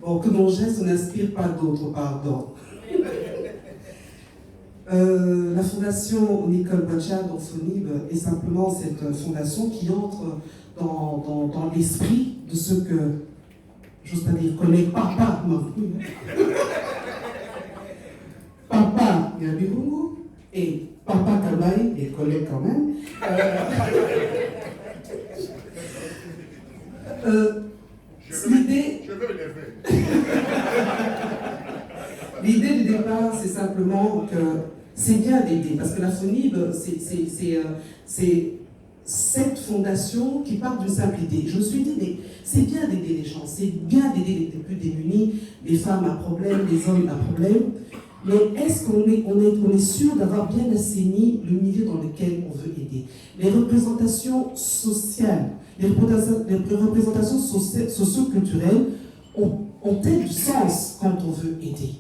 Bon, que mon geste n'inspire pas d'autres, pardon. La fondation Nicole Bachar dans FONIB est simplement cette fondation qui entre dans l'esprit de ce que, j'ose pas dire collègue, papa, non. Papa Yabirungu et Papa Kalbaï, et collègue quand même. L'idée du départ, c'est simplement que c'est bien d'aider, parce que la FONIB, c'est cette fondation qui part d'une simple idée. Je me suis dit, mais c'est bien d'aider les gens, c'est bien d'aider les plus démunis, les femmes à problème, les hommes à problème, mais est-ce qu'on est sûr d'avoir bien assaini le milieu dans lequel on veut aider? Les représentations sociales, les représentations socio-culturelles ont-elles du sens quand on veut aider?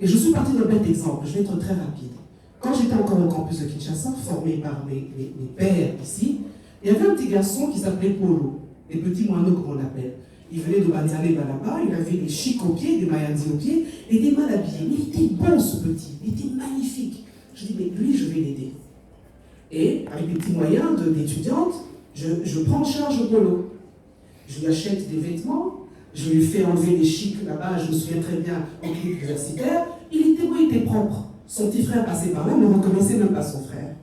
Et je suis partie d'un bête exemple, je vais être très rapide. Quand j'étais encore au campus de Kinshasa, formé par mes pères ici, il y avait un petit garçon qui s'appelait Polo, les petits moineaux comme on l'appelle. Il venait de Banzane Balaba, il avait des chics aux pieds, des mayandis aux pieds, et était mal habillé. Mais il était bon ce petit, il était magnifique. Je dis, mais lui, je vais l'aider. Et avec les petits moyens d'étudiante, je prends en charge Polo. Je lui achète des vêtements, je lui fais enlever les chics là-bas, je me souviens très bien, au clip universitaire. Il était propre. Son petit frère passait par là, ne reconnaissait même pas son frère.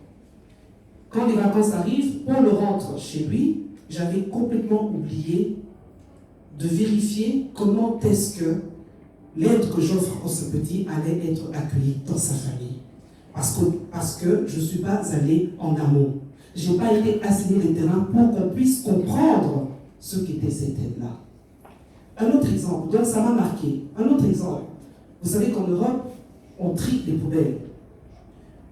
Quand les vacances arrivent, Paul rentre chez lui, j'avais complètement oublié de vérifier comment est-ce que l'aide que j'offre à ce petit allait être accueillie dans sa famille. Parce que je ne suis pas allé en amont. Je n'ai pas été assigné le terrain pour qu'on puisse comprendre ce qu'était cette aide-là. Un autre exemple, donc ça m'a marqué. Un autre exemple, vous savez qu'en Europe, on trie les poubelles.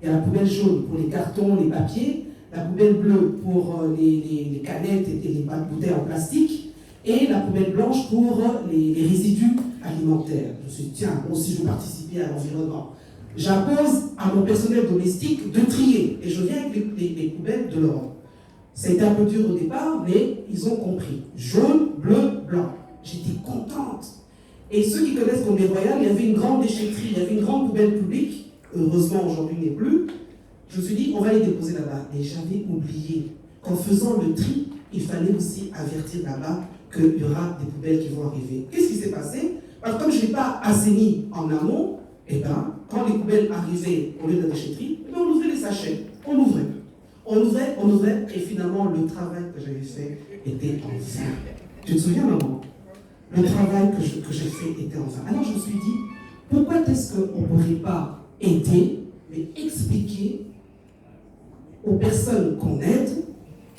Il y a la poubelle jaune pour les cartons, les papiers, la poubelle bleue pour les canettes et les bouteilles en plastique, et la poubelle blanche pour les résidus alimentaires. Je me suis dit, tiens, moi aussi je veux participer à l'environnement. J'impose à mon personnel domestique de trier, et je viens avec les poubelles de l'Europe. Ça a été un peu dur au départ, mais ils ont compris. Jaune, bleu, blanc. J'étais contente. Et ceux qui connaissent Condé Royal, il y avait une grande déchetterie, il y avait une grande poubelle publique, heureusement aujourd'hui il n'est plus. Je me suis dit, on va les déposer là-bas. Et j'avais oublié qu'en faisant le tri, il fallait aussi avertir là-bas qu'il y aura des poubelles qui vont arriver. Qu'est-ce qui s'est passé? Parce que comme je n'ai pas assaini en amont, eh ben, quand les poubelles arrivaient au lieu de la déchetterie, eh ben, on ouvrait les sachets, on ouvrait, et finalement le travail que j'avais fait était en vain. Tu te souviens, maman? Le travail que j'ai fait était en vain. Alors je me suis dit, pourquoi est-ce qu'on ne pourrait pas aider, mais expliquer aux personnes qu'on aide,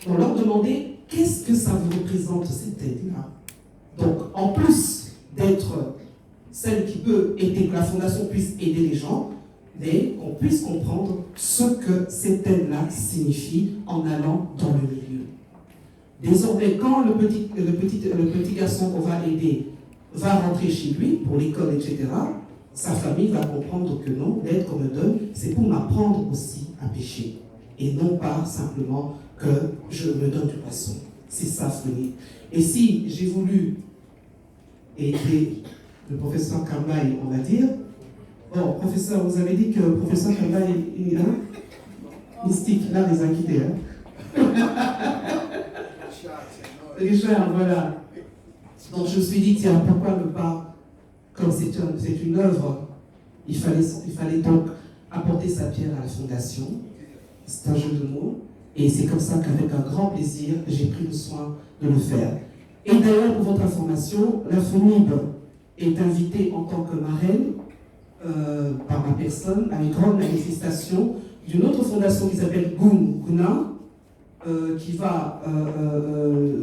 pour leur demander qu'est-ce que ça vous représente cette aide-là. Donc, en plus d'être celle qui peut aider, que la fondation puisse aider les gens, mais qu'on puisse comprendre ce que cette aide-là signifie en allant dans le milieu. Désormais, quand le petit garçon qu'on va aider va rentrer chez lui, pour l'école, etc., sa famille va comprendre que non, l'aide qu'on me donne, c'est pour m'apprendre aussi à pêcher. Et non pas simplement que je me donne du poisson. C'est ça, FONIB. Et si j'ai voulu aider le professeur Kambaï, on va dire, bon, professeur, vous avez dit que le professeur Kambaï est mystique, là, les a quittés. Richard, voilà. Donc je me suis dit, tiens, pourquoi ne pas, comme c'est une œuvre, il fallait donc apporter sa pierre à la fondation. C'est un jeu de mots. Et c'est comme ça qu'avec un grand plaisir, j'ai pris le soin de le faire. Et d'ailleurs, pour votre information, la FONIB est invitée en tant que marraine, par ma personne, à une grande manifestation d'une autre fondation qui s'appelle Guna, qui va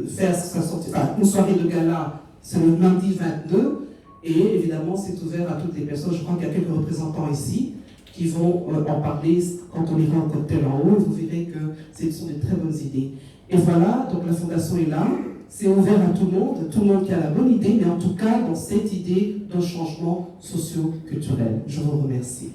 faire sa sortie, enfin, une soirée de gala, c'est le lundi 22, et évidemment c'est ouvert à toutes les personnes. Je crois qu'il y a quelques représentants ici qui vont en parler quand on ira en cocktail en haut, vous verrez que ce sont de très bonnes idées. Et voilà, donc la fondation est là, c'est ouvert à tout le monde qui a la bonne idée, mais en tout cas dans cette idée d'un changement socio-culturel. Je vous remercie.